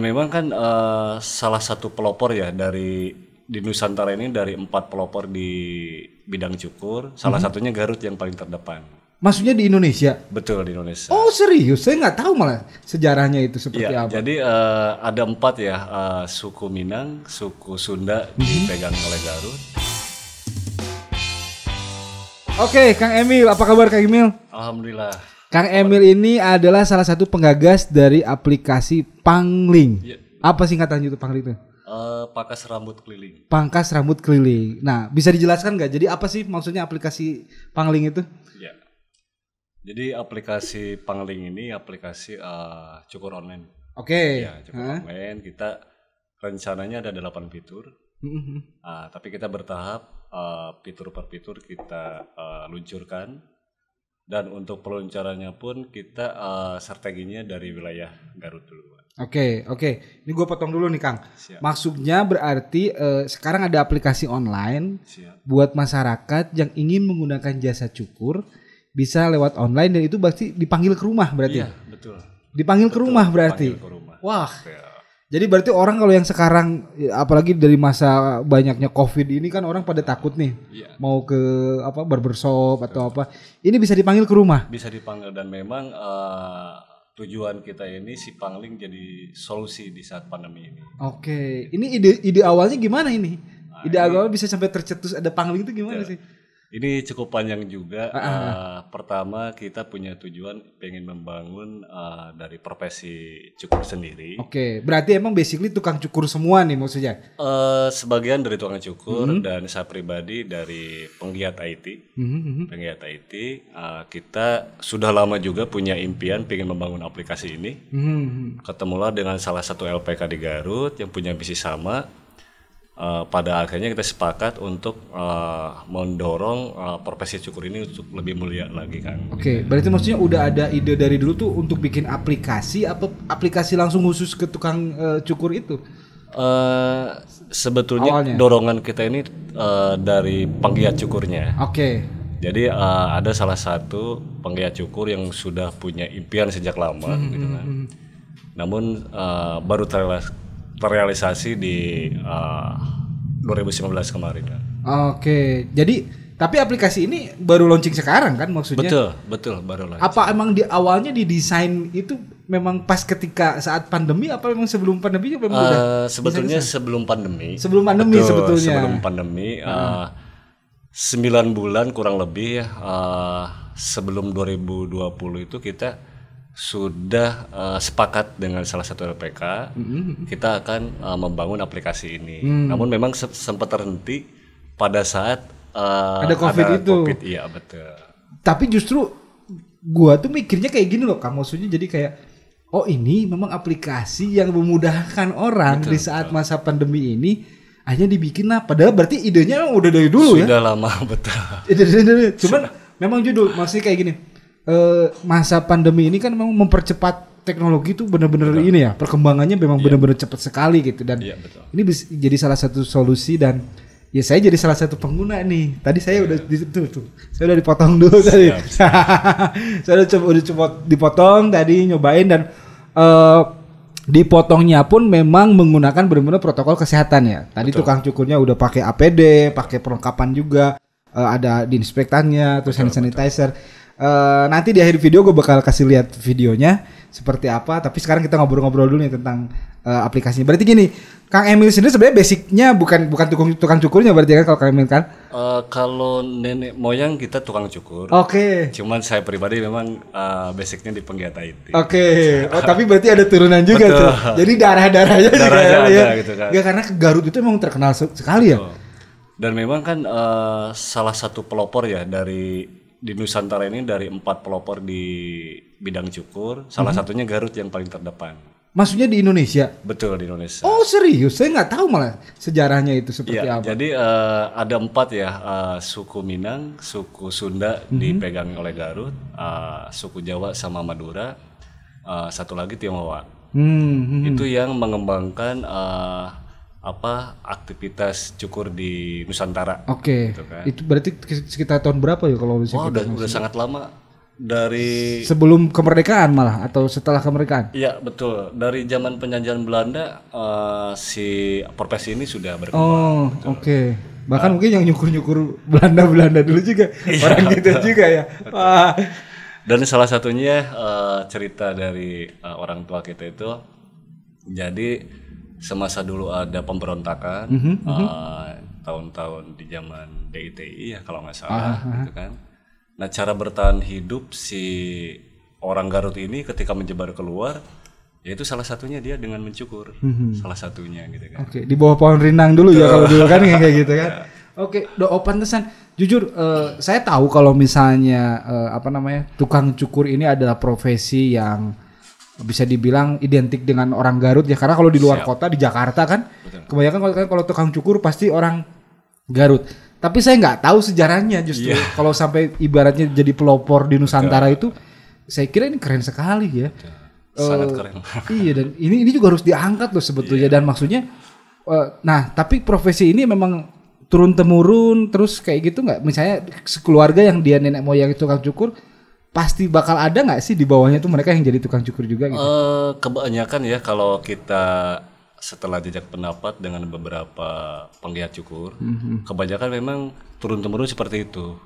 Memang kan salah satu pelopor ya di Nusantara ini dari 4 pelopor di bidang cukur, salah satunya Garut yang paling terdepan. Maksudnya di Indonesia? Betul di Indonesia. Oh serius? Saya nggak tahu malah sejarahnya itu seperti Iya, apa. jadi ada 4 ya, suku Minang, suku Sunda dipegang oleh Garut. Oke, Kang Emil, apa kabar Kang Emil? Alhamdulillah. Kang Emil ini adalah salah satu penggagas dari aplikasi Pangling. Iya. Apa singkatannya itu Pangling itu? Pakas rambut keliling. Pangkas rambut keliling. Nah, bisa dijelaskan nggak? Jadi apa sih maksudnya aplikasi Pangling itu? Ya. Jadi aplikasi Pangling ini aplikasi cukur online. Oke. Ya, cukur online. Kita rencananya ada 8 fitur. Tapi kita bertahap, fitur per fitur kita luncurkan. Dan untuk peluncurannya pun kita strateginya dari wilayah Garut dulu. Oke. Ini gue potong dulu nih Kang. Siap. Maksudnya berarti sekarang ada aplikasi online buat masyarakat yang ingin menggunakan jasa cukur bisa lewat online dan itu pasti dipanggil ke rumah berarti. Iya, betul. Dipanggil ke rumah berarti. Dipanggil ke rumah. Wah. Ya. Jadi berarti orang kalau yang sekarang apalagi dari masa banyaknya Covid ini kan orang pada takut nih. Iya. Mau ke barbershop atau apa. Ini bisa dipanggil ke rumah. Bisa dipanggil dan memang tujuan kita ini si Pangling jadi solusi di saat pandemi ini. Oke. Ini ide awalnya gimana ini? Ide awalnya bisa sampai tercetus ada Pangling itu gimana sih? Ini cukup panjang juga. Pertama kita punya tujuan pengen membangun dari profesi cukur sendiri. Oke, berarti emang basically tukang cukur semua nih maksudnya? Sebagian dari tukang cukur dan saya pribadi dari penggiat IT. Penggiat IT, kita sudah lama juga punya impian pengen membangun aplikasi ini. Ketemulah dengan salah satu LPK di Garut yang punya visi sama. Pada akhirnya kita sepakat untuk mendorong profesi cukur ini untuk lebih mulia lagi kan. Oke, berarti maksudnya udah ada ide dari dulu tuh untuk bikin aplikasi apa aplikasi langsung khusus ke tukang cukur itu? Sebetulnya Awalnya. dorongan kita ini dari penggiat cukurnya. Oke. Jadi ada salah satu penggiat cukur yang sudah punya impian sejak lama gitu kan. Namun baru terrealisasi di 2019 kemarin kan. Oke, jadi tapi aplikasi ini baru launching sekarang kan maksudnya? Betul baru lah. Apa emang di awalnya didesain itu memang pas ketika saat pandemi apa memang sebelum pandemi juga memang udah? Sebetulnya sebelum pandemi. Sebelum pandemi Betul, sebetulnya. Sebelum pandemi 9 bulan kurang lebih ya sebelum 2020 itu kita sudah sepakat dengan salah satu LPK kita akan membangun aplikasi ini. Namun memang sempat terhenti pada saat ada COVID itu. COVID, iya betul. Tapi justru gua tuh mikirnya kayak gini loh Kang, maksudnya jadi kayak oh ini memang aplikasi yang memudahkan orang di saat masa pandemi ini hanya dibikin lah. Padahal berarti idenya memang udah dari dulu Sudah lama betul. Cuman memang judul maksudnya kayak gini. Masa pandemi ini kan memang mempercepat teknologi itu benar-benar ini ya perkembangannya memang benar-benar cepat sekali gitu dan ini bisa jadi salah satu solusi dan ya saya jadi salah satu pengguna nih. Tadi saya udah saya udah dipotong dulu tadi. Saya udah coba dipotong tadi nyobain dan dipotongnya pun memang menggunakan benar-benar protokol kesehatan ya. Tadi tukang cukurnya udah pakai APD, pakai perlengkapan juga, ada disinfektannya, terus hand sanitizer. Nanti di akhir video gue bakal kasih lihat videonya seperti apa. Tapi sekarang kita ngobrol-ngobrol dulu nih tentang aplikasinya. Berarti gini, Kang Emil sendiri sebenarnya basicnya bukan tukang cukurnya berarti kan kalau Kang Emil kan? Kalau nenek moyang kita tukang cukur. Oke. Cuman saya pribadi memang basicnya di penggiat IT. Oke. Oh tapi berarti ada turunan juga tuh. Jadi darah-darahnya juga ada ya. gitu kan. Ya karena Garut itu memang terkenal sekali ya. Dan memang kan salah satu pelopor ya di Nusantara ini dari 4 pelopor di bidang cukur, salah satunya Garut yang paling terdepan. Maksudnya di Indonesia? Betul di Indonesia. Oh serius? Saya nggak tahu malah sejarahnya itu seperti apa. Jadi ada 4 ya, suku Minang, suku Sunda dipegang oleh Garut, suku Jawa sama Madura, satu lagi Tionghoa. Itu yang mengembangkan aktivitas cukur di Nusantara. Oke. Gitu kan. Itu berarti sekitar tahun berapa ya kalau bisa udah sangat lama. Dari sebelum kemerdekaan malah atau setelah kemerdekaan? Iya betul, dari zaman penjajahan Belanda si profesi ini sudah berkembang. Oh oke. Bahkan mungkin yang nyukur Belanda dulu juga orang kita juga ya. Wah. Dan salah satunya cerita dari orang tua kita itu, jadi semasa dulu ada pemberontakan tahun-tahun di zaman DITI ya kalau nggak salah gitu kan. Nah cara bertahan hidup si orang Garut ini ketika menyebar keluar, yaitu salah satunya dia dengan mencukur, salah satunya gitu kan. Oke, di bawah pohon rindang dulu ya kalau dulu kan kayak gitu kan. Oke, pantesan. Jujur, saya tahu kalau misalnya tukang cukur ini adalah profesi yang bisa dibilang identik dengan orang Garut ya, karena kalau di luar kota di Jakarta kan, kebanyakan kalau tukang cukur pasti orang Garut. Tapi saya nggak tahu sejarahnya justru. Kalau sampai ibaratnya jadi pelopor di Nusantara itu, saya kira ini keren sekali ya. Sangat keren. Iya, dan ini juga harus diangkat loh sebetulnya. Dan maksudnya, tapi profesi ini memang turun temurun terus kayak gitu nggak? Misalnya sekeluarga yang dia nenek moyang itu tukang cukur, pasti bakal ada nggak sih di bawahnya itu mereka yang jadi tukang cukur juga gitu? Kebanyakan ya kalau kita setelah jejak pendapat dengan beberapa penggiat cukur, kebanyakan memang turun-temurun seperti itu.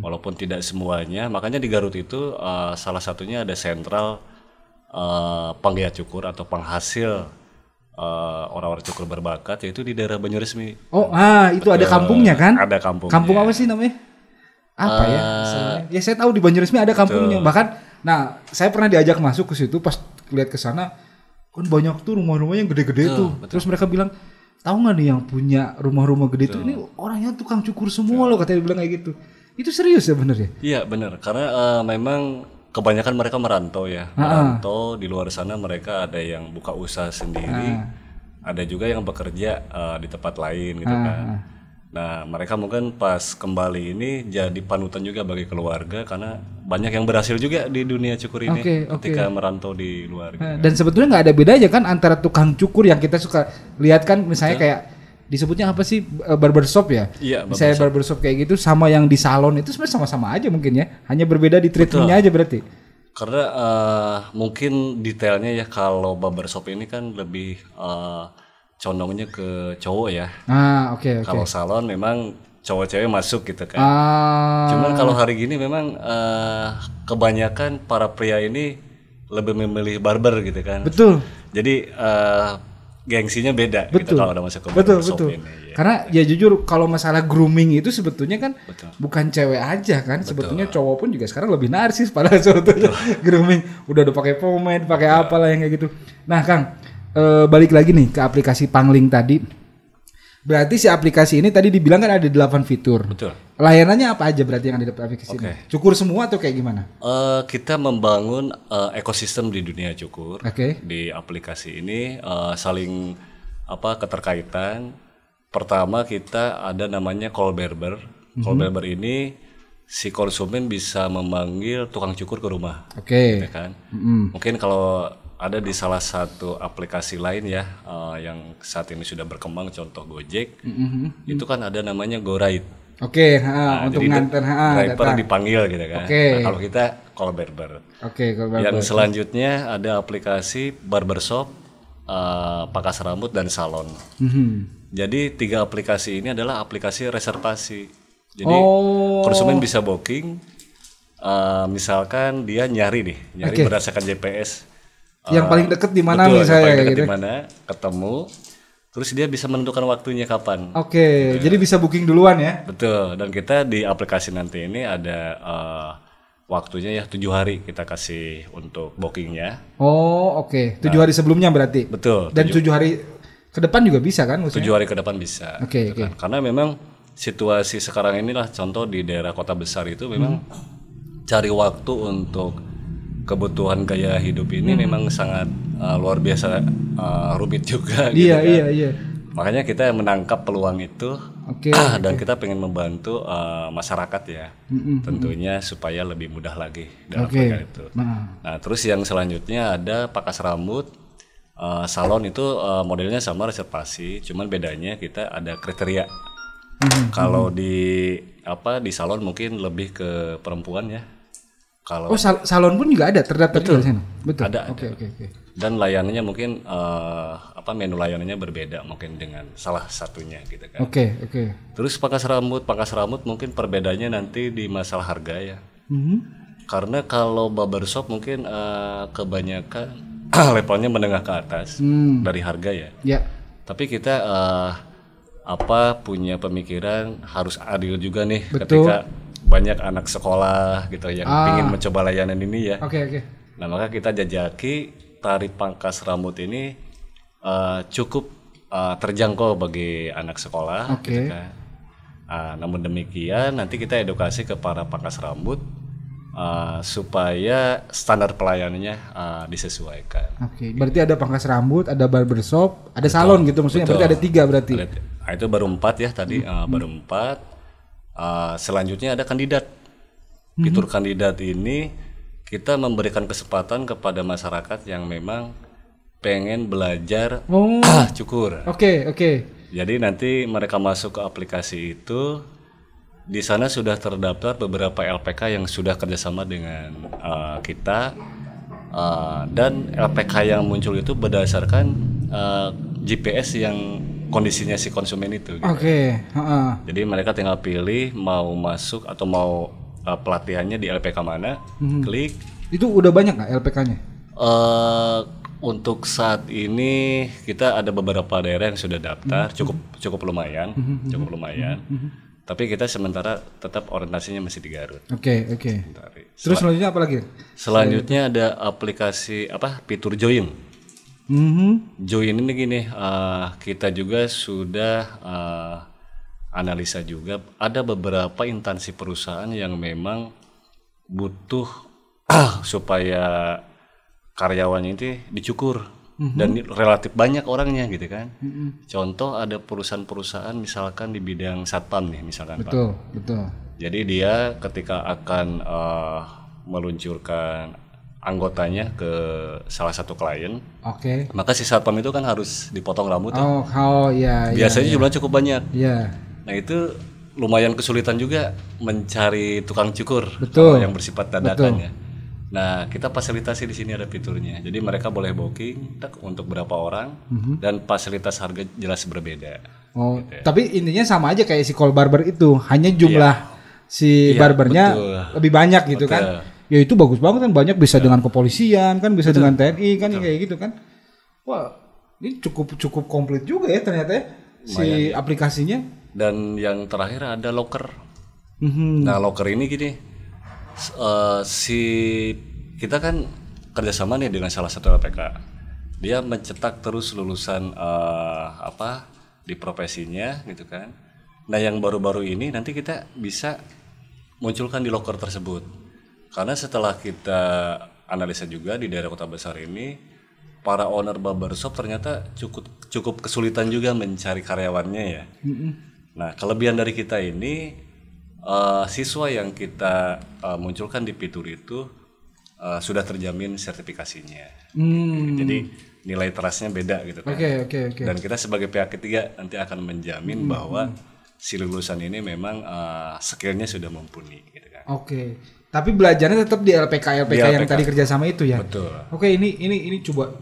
Walaupun tidak semuanya, makanya di Garut itu salah satunya ada sentral penggiat cukur atau penghasil orang-orang cukur berbakat, yaitu di daerah Banyuresmi. Itu ada kampungnya kan? Ada kampungnya. Kampung apa sih namanya? Apa ya? Ya saya tahu di Banyuresmi ada kampungnya. Bahkan, saya pernah diajak masuk ke situ pas lihat ke sana. Kan banyak tuh rumah-rumahnya gede-gede tuh. Betul. Terus mereka bilang, tahu nggak nih yang punya rumah-rumah gede tuh ini orangnya tukang cukur semua loh, katanya bilang kayak gitu. Itu serius ya bener ya? Iya bener, karena memang kebanyakan mereka merantau ya. Merantau di luar sana mereka ada yang buka usaha sendiri, ada juga yang bekerja di tempat lain gitu kan. Nah mereka mungkin pas kembali ini jadi panutan juga bagi keluarga karena banyak yang berhasil juga di dunia cukur ini ketika merantau di luar. Dan sebetulnya nggak ada bedanya kan antara tukang cukur yang kita suka lihat kan misalnya kayak disebutnya apa sih barbershop ya? Iya. Misalnya barbershop kayak gitu sama yang di salon itu sebenarnya sama-sama aja mungkin ya, hanya berbeda di treatmentnya aja berarti. Karena mungkin detailnya ya kalau barbershop ini kan lebih condongnya ke cowok ya. Kalau salon memang cowok-cewek masuk gitu kan. Cuman kalau hari gini memang kebanyakan para pria ini lebih memilih barber gitu kan. Betul. Jadi gengsinya beda gitu kalau udah masuk ke barbershop ini. Ya. Karena ya jujur kalau masalah grooming itu sebetulnya kan bukan cewek aja kan. Sebetulnya cowok pun juga sekarang lebih narsis pada sebetulnya grooming. Udah pakai pomade, pakai apalah yang kayak gitu. Nah Kang, balik lagi nih ke aplikasi Pangling tadi. Berarti si aplikasi ini tadi dibilang kan ada 8 fitur. Betul. Layanannya apa aja berarti yang ada di aplikasi ini? Cukur semua atau kayak gimana? Kita membangun ekosistem di dunia cukur. Di aplikasi ini saling keterkaitan. Pertama kita ada namanya call barber. Call barber ini si konsumen bisa memanggil tukang cukur ke rumah. Ya kan? Mungkin kalau ada di salah satu aplikasi lain ya yang saat ini sudah berkembang, contoh Gojek, itu kan ada namanya GoRide. Untuk nganter driver dipanggil gitu kan. Nah, kalau kita call barber. Yang selanjutnya ada aplikasi barbershop, pakas rambut dan salon. Jadi 3 aplikasi ini adalah aplikasi reservasi. Jadi konsumen bisa booking, misalkan dia nyari berdasarkan GPS. Yang paling deket di mana misalnya gitu. Di mana ketemu, terus dia bisa menentukan waktunya kapan. Gitu. Jadi bisa booking duluan ya. Betul. Dan kita di aplikasi nanti ini ada waktunya ya 7 hari kita kasih untuk bookingnya. 7 hari sebelumnya berarti. Betul. Dan 7 hari ke depan juga bisa kan? 7 hari ke depan bisa. Kan? Karena memang situasi sekarang inilah contoh di daerah kota besar itu memang cari waktu untuk kebutuhan gaya hidup ini memang sangat luar biasa rumit juga. Iya. Makanya kita menangkap peluang itu dan kita pengen membantu masyarakat ya, tentunya supaya lebih mudah lagi dalam program itu. Nah terus yang selanjutnya ada pakas rambut, salon itu modelnya sama reservasi, cuman bedanya kita ada kriteria. Kalau di salon mungkin lebih ke perempuan ya. Kalau salon pun juga ada terdaftar betul. di sana. Betul. Ada. Oke. Dan layanannya mungkin menu layanannya berbeda mungkin dengan salah satunya gitu kan. Oke. Terus pangkas rambut mungkin perbedaannya nanti di masalah harga ya. Karena kalau barbershop mungkin kebanyakan levelnya menengah ke atas dari harga ya. Ya. Tapi kita punya pemikiran harus adil juga nih. Betul. Ketika banyak anak sekolah gitu yang ingin mencoba layanan ini ya. Oke. Nah maka kita jajaki tarif pangkas rambut ini cukup terjangkau bagi anak sekolah. Oke. Gitu kan. Namun demikian nanti kita edukasi ke para pangkas rambut supaya standar pelayanannya disesuaikan. Oke. Berarti ada pangkas rambut, ada barbershop, ada salon gitu maksudnya. Berarti ada 3 berarti. Itu baru 4 ya tadi baru 4. Selanjutnya ada kandidat. Fitur kandidat ini kita memberikan kesempatan kepada masyarakat yang memang pengen belajar cukur. Oke. Jadi nanti mereka masuk ke aplikasi itu, di sana sudah terdaftar beberapa LPK yang sudah kerjasama dengan kita, dan LPK yang muncul itu berdasarkan GPS yang kondisinya si konsumen itu. Gitu. Oke. Jadi mereka tinggal pilih mau masuk atau mau pelatihannya di LPK mana, klik. Itu udah banyak nggak LPK-nya? Untuk saat ini kita ada beberapa daerah yang sudah daftar, cukup lumayan. Tapi kita sementara tetap orientasinya masih di Garut. Oke. Terus selanjutnya apa lagi? Selanjutnya ada aplikasi fitur Join. Join ini gini, kita juga sudah analisa juga ada beberapa instansi perusahaan yang memang butuh supaya karyawannya itu dicukur dan relatif banyak orangnya gitu kan. Contoh ada perusahaan-perusahaan misalkan di bidang satpam nih misalkan betul. Jadi dia ketika akan meluncurkan anggotanya ke salah satu klien, maka si satpam itu kan harus dipotong rambut. Iya. Biasanya jumlahnya cukup banyak. Iya. Nah itu lumayan kesulitan juga mencari tukang cukur yang bersifat dadakan ya. Nah kita fasilitasi di sini ada fiturnya. Jadi mereka boleh booking untuk berapa orang dan fasilitas harga jelas berbeda. Gitu ya. Tapi intinya sama aja kayak si call barber itu, hanya jumlah si barbernya lebih banyak gitu kan. Ya itu bagus banget kan, banyak bisa dengan kepolisian kan, bisa dengan TNI kan, kayak gitu kan. Wah, ini cukup komplit juga ya ternyata ya si aplikasinya. Dan yang terakhir ada locker. Nah locker ini gini, kita kan kerjasama nih dengan salah satu LPK. Dia mencetak terus lulusan di profesinya gitu kan. Nah yang baru-baru ini nanti kita bisa munculkan di locker tersebut. Karena setelah kita analisa juga di daerah kota besar ini, para owner barbershop ternyata cukup kesulitan juga mencari karyawannya ya. Nah kelebihan dari kita ini, siswa yang kita munculkan di fitur itu sudah terjamin sertifikasinya. Jadi nilai trustnya beda gitu kan. Oke. Dan kita sebagai pihak ketiga nanti akan menjamin bahwa si lulusan ini memang skillnya sudah mumpuni gitu kan. Oke. Tapi belajarnya tetap di LPK yang tadi kerjasama itu ya. Betul. Oke, ini coba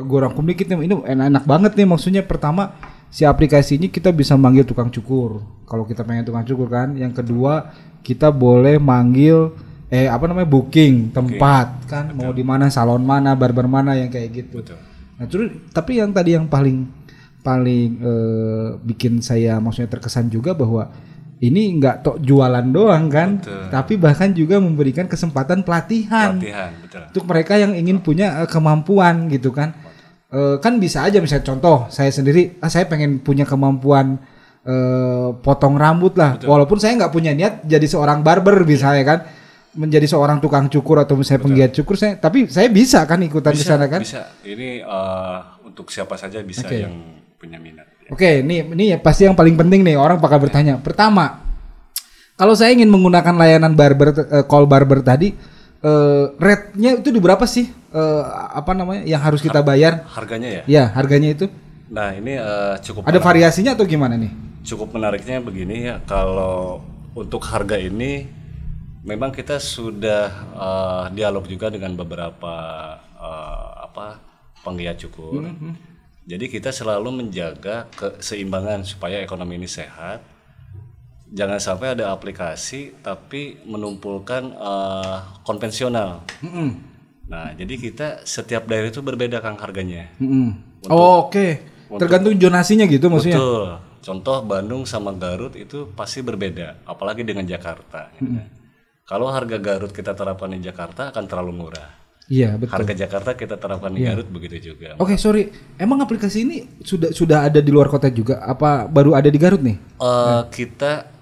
gue rangkum dikit nih. Ini enak banget nih, maksudnya pertama si aplikasi ini kita bisa manggil tukang cukur kalau kita pengen tukang cukur kan. Yang kedua kita boleh manggil booking tempat kan. Betul. Mau di mana, salon mana, barber mana yang kayak gitu. Betul. Nah terus tapi yang tadi yang paling bikin saya maksudnya terkesan juga bahwa ini nggak tok jualan doang kan, tapi bahkan juga memberikan kesempatan pelatihan betul. Untuk mereka yang ingin punya kemampuan gitu kan. Kan bisa aja misalnya contoh saya sendiri, saya pengen punya kemampuan potong rambut lah, walaupun saya nggak punya niat jadi seorang barber misalnya kan, menjadi seorang tukang cukur atau misalnya penggiat cukur tapi saya bisa kan ikutan di sana kan. Bisa, ini untuk siapa saja bisa yang punya minat. Oke, ini pasti yang paling penting nih, orang bakal bertanya. Pertama, kalau saya ingin menggunakan layanan call barber tadi, rate-nya itu di berapa sih? Yang harus kita bayar? Harganya ya? Ya, harganya itu. Nah, ini cukup. Ada variasinya atau gimana nih? Cukup menariknya begini ya, kalau untuk harga ini Memang kita sudah dialog juga dengan beberapa penggiat cukur. Jadi kita selalu menjaga keseimbangan supaya ekonomi ini sehat. Jangan sampai ada aplikasi tapi menumpulkan konvensional. Nah, jadi kita setiap daerah itu berbeda Kang harganya. Oke. Tergantung zonasinya gitu maksudnya. Betul. Contoh Bandung sama Garut itu pasti berbeda, apalagi dengan Jakarta. Gitu kan. Kalau harga Garut kita terapkan di Jakarta akan terlalu murah. Iya betul. Harga Jakarta kita terapkan di Garut begitu juga. Oke, sorry. Emang aplikasi ini sudah ada di luar kota juga? Apa baru ada di Garut nih? Kita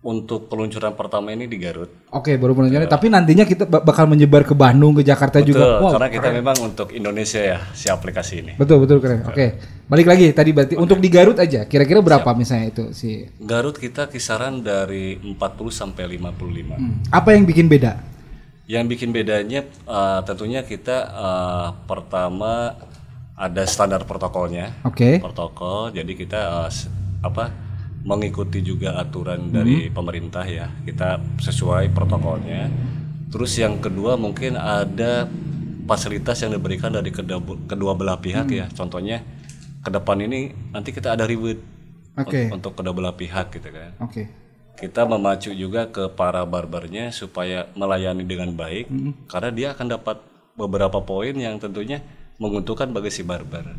untuk peluncuran pertama ini di Garut. Oke, baru peluncuran. Tapi nantinya kita bakal menyebar ke Bandung, ke Jakarta juga. Wow, karena kita memang untuk Indonesia ya si aplikasi ini. Betul keren. Oke. Balik lagi tadi berarti untuk di Garut aja. Kira-kira berapa misalnya itu si? Garut kita kisaran dari 40 sampai 55. Apa yang bikin beda? Yang bikin bedanya tentunya kita pertama ada standar protokolnya. Oke. Protokol. Jadi kita mengikuti juga aturan dari pemerintah ya. Kita sesuai protokolnya. Terus yang kedua mungkin ada fasilitas yang diberikan dari kedua belah pihak ya. Contohnya ke depan ini nanti kita ada reward untuk kedua belah pihak gitu kan. Kita memacu juga ke para barbernya supaya melayani dengan baik karena dia akan dapat beberapa poin yang tentunya menguntungkan bagi si barber.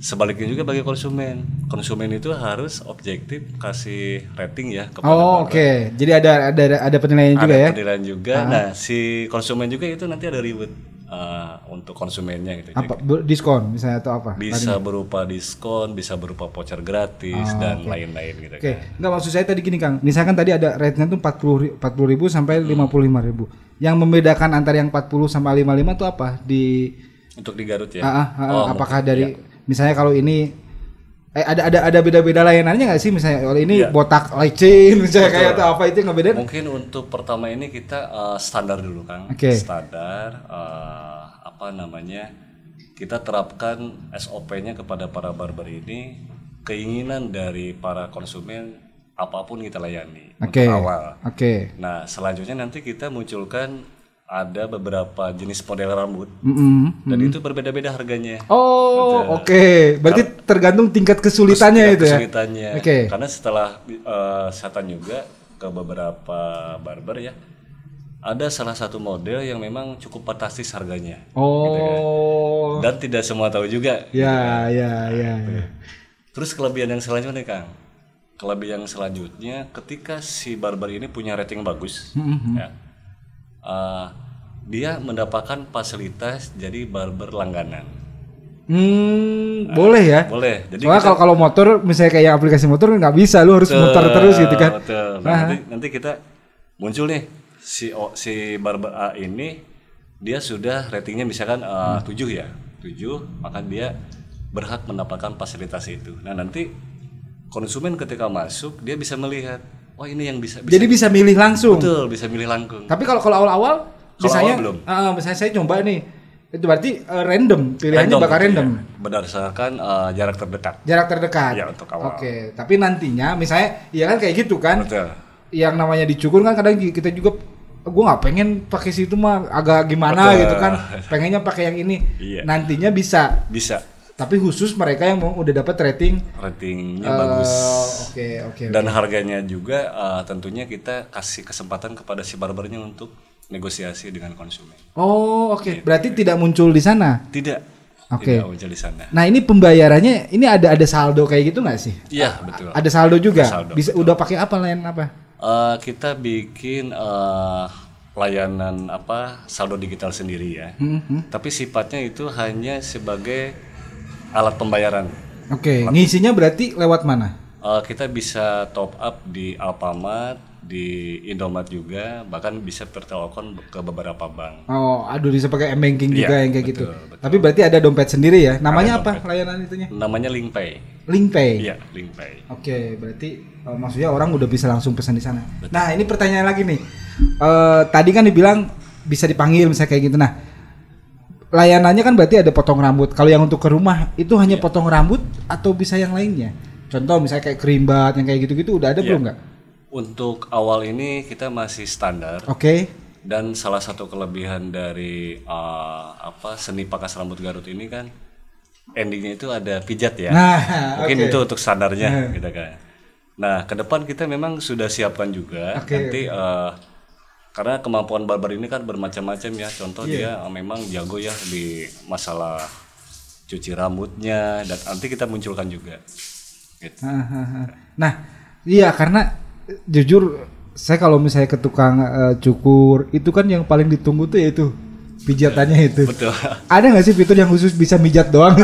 Sebaliknya juga bagi konsumen. Konsumen itu harus objektif kasih rating ya kepada barber. Oke. Jadi ada penilaian juga ya. Ada penilaian juga. Nah, si konsumen juga itu nanti ada reward untuk konsumennya gitu. Apa diskon misalnya atau apa? Bisa berupa diskon, bisa berupa voucher gratis dan lain-lain gitu kan. Enggak, maksud saya tadi gini Kang. Misalkan tadi ada rate-nya tuh 40.000 sampai 55.000. Yang membedakan antara yang 40 sampai 55 itu apa? Untuk di Garut ya. Apakah dari misalnya kalau ini ada beda-beda layanannya nggak sih, misalnya kalau ini botak licin misalnya kayak atau apa, itu ngebedain? Mungkin untuk pertama ini kita standar dulu Kang. Standar kita terapkan SOP-nya kepada para barber ini, keinginan dari para konsumen apapun kita layani untuk awal. Nah, selanjutnya nanti kita munculkan ada beberapa jenis model rambut dan itu berbeda-beda harganya. Berarti tergantung tingkat kesulitannya itu ya. Karena setelah saya tanya juga ke beberapa barber ya, ada salah satu model yang memang cukup fantastis harganya. Gitu kan. Dan tidak semua tahu juga. Ya. Terus kelebihan yang selanjutnya Kang. Kelebihan selanjutnya ketika si barber ini punya rating bagus, ya. Dia mendapatkan fasilitas jadi barber langganan. Boleh ya? Boleh. Jadi soalnya kalau motor misalnya kayak aplikasi motor nggak bisa, lu harus muter terus gitu kan. Betul. Nanti kita muncul nih si barber A ini, dia sudah ratingnya misalkan 7 ya. 7, maka dia berhak mendapatkan fasilitas itu. Nah, nanti konsumen ketika masuk dia bisa melihat, oh ini yang bisa. Jadi bisa milih langsung. Betul, bisa milih langsung. Tapi kalau awal-awal misalnya misalnya saya coba nih, itu berarti random, pilihannya bakal random. Ya, berdasarkan jarak terdekat. Ya, untuk awal. Tapi nantinya misalnya ya kan kayak gitu kan. Betul. Yang namanya dicukur kan kadang kita juga, gue nggak pengen pakai situ mah, agak gimana gitu kan. Pengennya pakai yang ini. Iya. Nantinya bisa. Tapi khusus mereka yang mau udah dapat ratingnya bagus. Oke. Dan harganya juga tentunya kita kasih kesempatan kepada si barbernya untuk negosiasi dengan konsumen. Gitu. Berarti tidak muncul di sana? Tidak. Tidak muncul di sana. Nah, ini pembayarannya ini ada saldo kayak gitu nggak sih? Iya, betul. Ada saldo juga. Bisa betul. Udah pakai apa, layanan apa? Kita bikin layanan saldo digital sendiri ya. Tapi sifatnya itu hanya sebagai alat pembayaran. Ngisinya berarti lewat mana? Kita bisa top up di Alfamart, di Indomaret juga, bahkan bisa bertelepon ke beberapa bank. Bisa pakai m-banking juga yang kayak betul, gitu. Betul. Tapi berarti ada dompet sendiri ya? Namanya apa layanan itunya? Namanya LinkPay. LinkPay? Iya, LinkPay. Berarti maksudnya orang udah bisa langsung pesan di sana. Betul. Nah, ini pertanyaan lagi nih. Tadi kan dibilang bisa dipanggil misalnya kayak gitu. Nah, layanannya kan berarti ada potong rambut. Kalau yang untuk ke rumah itu hanya potong rambut atau bisa yang lainnya? Contoh misalnya kayak kerimbat yang kayak gitu-gitu udah ada belum nggak? Untuk awal ini kita masih standar. Oke. Dan salah satu kelebihan dari seni pangkas rambut Garut ini kan endingnya itu ada pijat ya. Nah, mungkin itu untuk standarnya gitu kan. Nah, ke depan kita memang sudah siapkan juga nanti karena kemampuan barber ini kan bermacam-macam ya. Contoh dia memang jago ya di masalah cuci rambutnya dan nanti kita munculkan juga. Gitu. Nah, iya karena jujur saya kalau misalnya ke tukang cukur itu kan yang paling ditunggu tuh yaitu pijatannya itu. Betul. Ada nggak sih fitur yang khusus bisa mijat doang?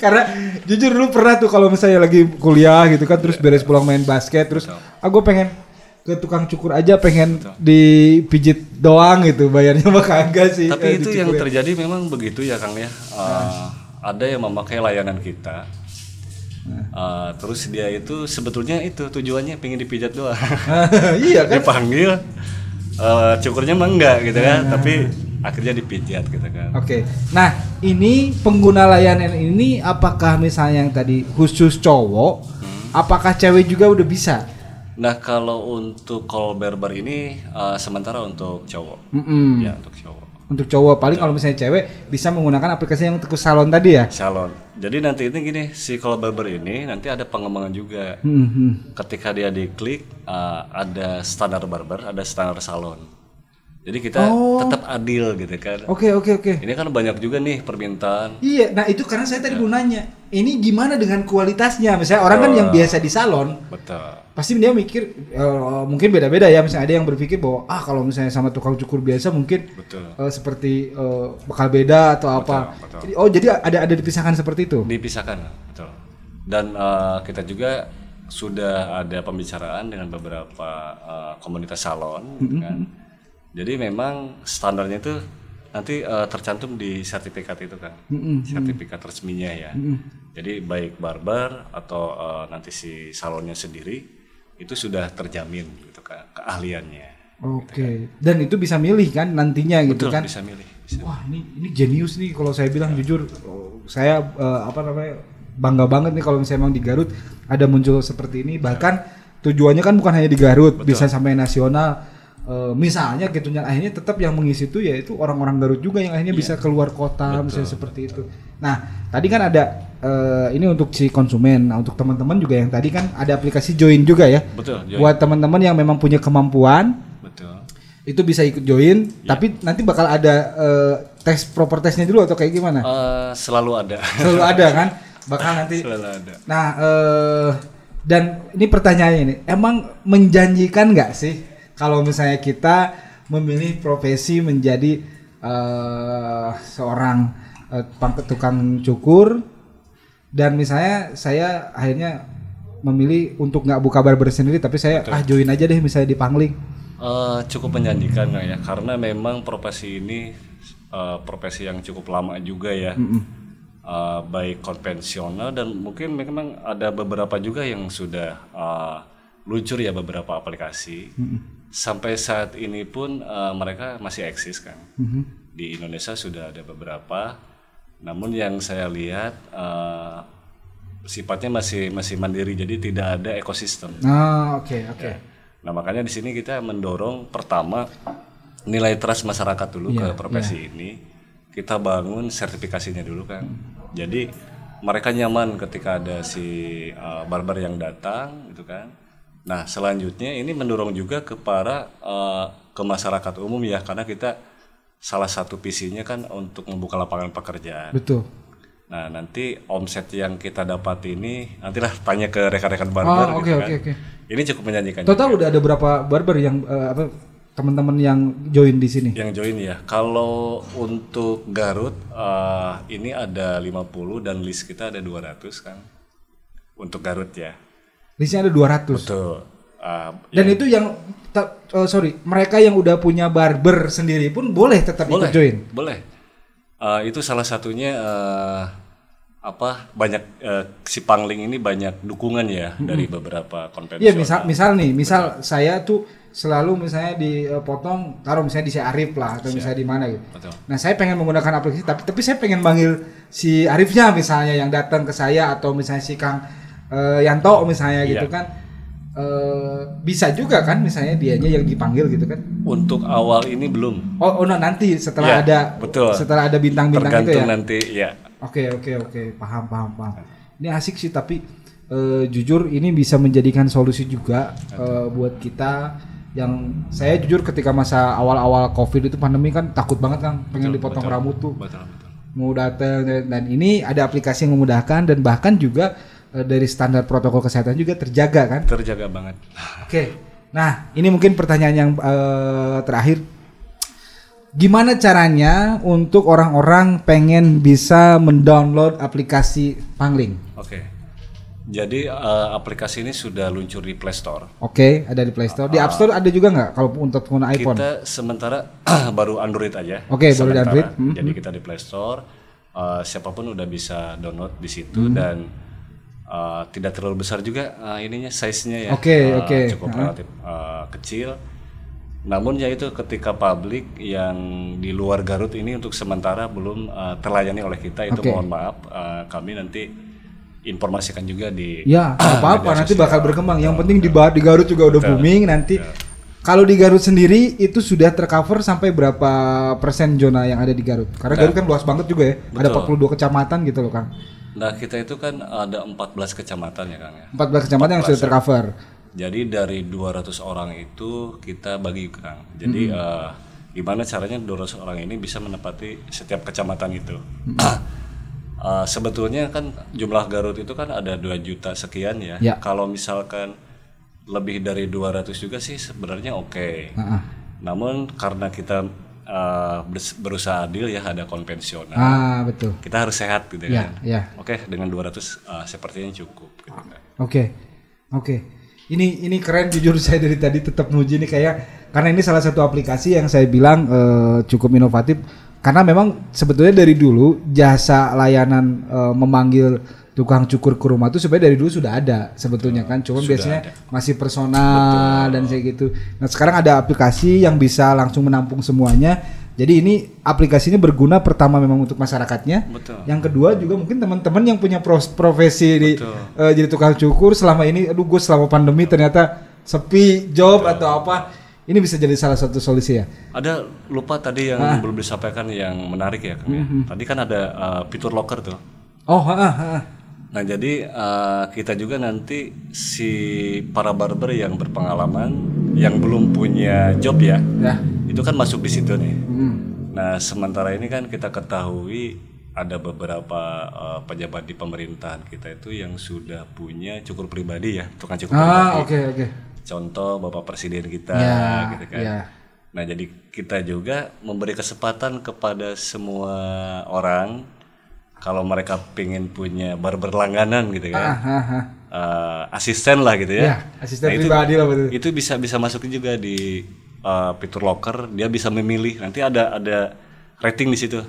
Karena jujur dulu pernah tuh kalau misalnya lagi kuliah gitu kan terus beres pulang main basket terus aku pengen ke tukang cukur aja pengen dipijit doang gitu bayarnya mah kagak sih. Tapi itu yang terjadi memang begitu ya Kang ya. Ada yang memakai layanan kita. Terus dia itu sebetulnya itu tujuannya pengen dipijat doang. Iya kan? Dipanggil cukurnya mah enggak gitu kan, tapi akhirnya dipijat gitu kan. Oke. Nah, ini pengguna layanan ini apakah misalnya yang tadi khusus cowok, apakah cewek juga udah bisa? Nah, kalau untuk call barber ini sementara untuk cowok. Ya, untuk cowok. Untuk cowok paling kalau misalnya cewek bisa menggunakan aplikasi yang untuk salon tadi ya. Salon. Jadi nanti ini gini, si call barber ini nanti ada pengembangan juga. Ketika dia diklik ada standar barber, ada standar salon. Jadi kita tetap adil gitu kan. Oke. Ini kan banyak juga nih permintaan. Iya, nah itu karena saya tadi mau nanya, ini gimana dengan kualitasnya? Misalnya orang kan yang biasa di salon. Betul. Pasti dia mikir mungkin beda-beda ya, misalnya ada yang berpikir bahwa kalau misalnya sama tukang cukur biasa mungkin seperti bakal beda atau apa. Betul. Jadi ada dipisahkan seperti itu. Dipisahkan, betul. Dan kita juga sudah ada pembicaraan dengan beberapa komunitas salon kan. Jadi memang standarnya itu nanti tercantum di sertifikat itu kan. Sertifikat resminya ya. Jadi baik barber atau nanti si salonnya sendiri itu sudah terjamin gitu kan keahliannya. Oke. Gitu kan. Dan itu bisa milih kan nantinya gitu kan. Bisa milih. Wah, ini jenius nih kalau saya bilang jujur. Saya bangga banget nih kalau misalnya emang di Garut ada muncul seperti ini. Bahkan tujuannya kan bukan hanya di Garut, bisa sampai nasional. Misalnya gitu yang akhirnya tetap yang mengisi itu yaitu orang-orang Garut juga yang akhirnya bisa keluar kota misalnya seperti itu. Nah, tadi kan ada ini untuk si konsumen. Nah, untuk teman-teman juga yang tadi kan ada aplikasi Join juga ya. Betul. Join. Buat teman-teman yang memang punya kemampuan. Betul. Itu bisa ikut join, tapi nanti bakal ada tes proper testnya dulu atau kayak gimana? Selalu ada. Selalu ada kan? Bakal nanti. Selalu ada. Nah, dan ini pertanyaannya ini, emang menjanjikan nggak sih kalau misalnya kita memilih profesi menjadi seorang tukang cukur dan misalnya saya akhirnya memilih untuk nggak buka barber sendiri tapi saya join aja deh misalnya di Pangling. Cukup menjanjikan ya karena memang profesi ini profesi yang cukup lama juga ya. Baik konvensional dan mungkin memang ada beberapa juga yang sudah luncur ya beberapa aplikasi. Sampai saat ini pun mereka masih eksis kan. Di Indonesia sudah ada beberapa. Namun yang saya lihat sifatnya masih mandiri jadi tidak ada ekosistem. Oke. Ya. Nah, makanya di sini kita mendorong pertama nilai trust masyarakat dulu ke profesi ini. Kita bangun sertifikasinya dulu kan. Jadi mereka nyaman ketika ada si barber yang datang gitu kan. Nah, selanjutnya ini mendorong juga ke masyarakat umum ya karena kita salah satu visinya kan untuk membuka lapangan pekerjaan. Betul. Nah, nanti omset yang kita dapat ini nantilah tanya ke rekan-rekan barber Oke. Ini cukup menjanjikan. Total juga. Udah ada berapa barber yang teman-teman yang join di sini? Yang join ya. Kalau untuk Garut ini ada 50 dan list kita ada 200 kan. Untuk Garut ya. Listnya ada 200. Betul. Dan itu yang mereka yang udah punya barber sendiri pun boleh tetap ikut join. Boleh. Itu salah satunya banyak si Pangling ini banyak dukungan ya dari beberapa konvensional. Iya, misal saya tuh selalu misalnya dipotong taruh misalnya di si Arif lah atau misalnya di mana gitu. Betul. Nah, saya pengen menggunakan aplikasi tapi saya pengen manggil si Arifnya misalnya yang datang ke saya atau misalnya si Kang Yanto misalnya gitu kan. bisa juga kan misalnya dianya yang dipanggil gitu kan? Untuk awal ini belum. Oh no, nanti setelah ada betul. Setelah ada bintang-bintang itu ya. Nanti ya. Oke, paham. Ini asik sih tapi jujur ini bisa menjadikan solusi juga buat kita yang saya jujur ketika masa awal-awal Covid itu pandemi kan takut banget kan pengen dipotong rambut tuh. Betul. Mau datang dan ini ada aplikasi yang memudahkan dan bahkan juga dari standar protokol kesehatan juga terjaga kan? Terjaga banget. Oke. Nah, ini mungkin pertanyaan yang terakhir. Gimana caranya untuk orang-orang pengen bisa mendownload aplikasi Pangling? Oke. Jadi aplikasi ini sudah luncur di Play Store. Oke, ada di Play Store. Di App Store ada juga nggak kalau untuk pengguna iPhone? Kita sementara baru Android aja. Oke, baru di Android. Jadi kita di Play Store. Siapapun udah bisa download di situ dan tidak terlalu besar juga ininya size-nya ya. Oke. Cukup relatif kecil. Namun ya itu ketika publik yang di luar Garut ini untuk sementara belum terlayani oleh kita itu mohon maaf kami nanti informasikan juga di apa-apa nanti bakal berkembang. Yang penting di Garut juga udah booming nanti. Kalau di Garut sendiri itu sudah tercover sampai berapa persen zona yang ada di Garut? Karena Garut kan luas banget juga ya. Ada 42 kecamatan gitu loh Kang. Nah kita itu kan ada 14 kecamatan ya Kang ya. 14 kecamatan yang sudah tercover. Jadi dari 200 orang itu kita bagi Kang. Jadi gimana caranya 200 orang ini bisa menempati setiap kecamatan itu. Sebetulnya kan jumlah Garut itu kan ada 2 juta sekian ya. Kalau misalkan lebih dari 200 juga sih sebenarnya oke. Namun karena kita berusaha adil ya ada konvensional. Betul. Kita harus sehat gitu kan. Oke, dengan 200 sepertinya cukup gitu kan. Oke. Ini keren jujur saya dari tadi tetap muji nih karena ini salah satu aplikasi yang saya bilang cukup inovatif karena memang sebetulnya dari dulu jasa layanan memanggil tukang cukur ke rumah itu sebenarnya dari dulu sudah ada sebetulnya kan, cuma biasanya masih personal dan kayak gitu. Nah sekarang ada aplikasi yang bisa langsung menampung semuanya. Jadi ini aplikasinya berguna pertama memang untuk masyarakatnya. Yang kedua juga mungkin teman-teman yang punya profesi jadi tukang cukur selama ini, gue selama pandemi ternyata sepi job atau apa. Ini bisa jadi salah satu solusi ya. Ada lupa tadi yang belum disampaikan yang menarik ya Kang. Tadi kan ada fitur locker tuh. Nah jadi kita juga nanti si para barber yang berpengalaman, yang belum punya job ya, itu kan masuk di situ nih. Nah sementara ini kan kita ketahui ada beberapa pejabat di pemerintahan kita itu yang sudah punya cukur pribadi ya, tukang cukur pribadi. Contoh Bapak Presiden kita, gitu kan. Nah jadi kita juga memberi kesempatan kepada semua orang. Kalau mereka pengen punya barber langganan gitu kan, asisten lah gitu ya. Asisten pribadi lah betul. Itu bisa masuk juga di fitur locker, dia bisa memilih. Nanti ada rating di situ.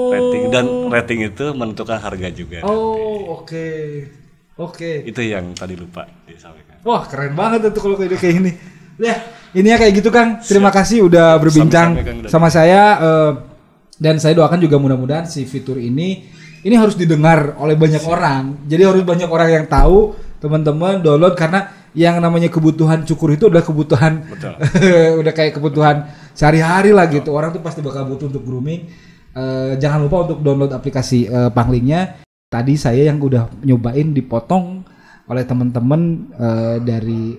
Rating dan rating itu menentukan harga juga. Oke. Itu yang tadi lupa disampaikan. Wah keren banget tuh kalau kayak gini. Ya, ininya kayak gitu Kang. Terima kasih udah berbincang sama saya. Dan saya doakan juga mudah-mudahan si fitur ini harus didengar oleh banyak orang. Jadi harus banyak orang yang tahu, teman-teman download karena yang namanya kebutuhan cukur itu udah kebutuhan udah kayak kebutuhan sehari-hari lah gitu. Orang tuh pasti bakal butuh untuk grooming. Jangan lupa untuk download aplikasi Panglingnya. Tadi saya yang udah nyobain dipotong oleh teman-teman dari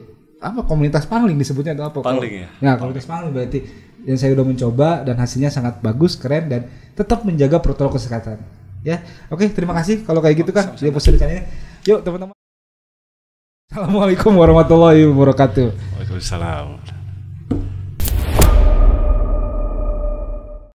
komunitas Pangling disebutnya atau apa? Pangling ya. Ya, komunitas Pangling berarti. Dan saya udah mencoba dan hasilnya sangat bagus, keren dan tetap menjaga protokol kesehatan. Ya, oke, terima kasih kalau kayak gitu kan di episode kali ini. Yuk teman-teman. Assalamualaikum warahmatullahi wabarakatuh. Waalaikumsalam.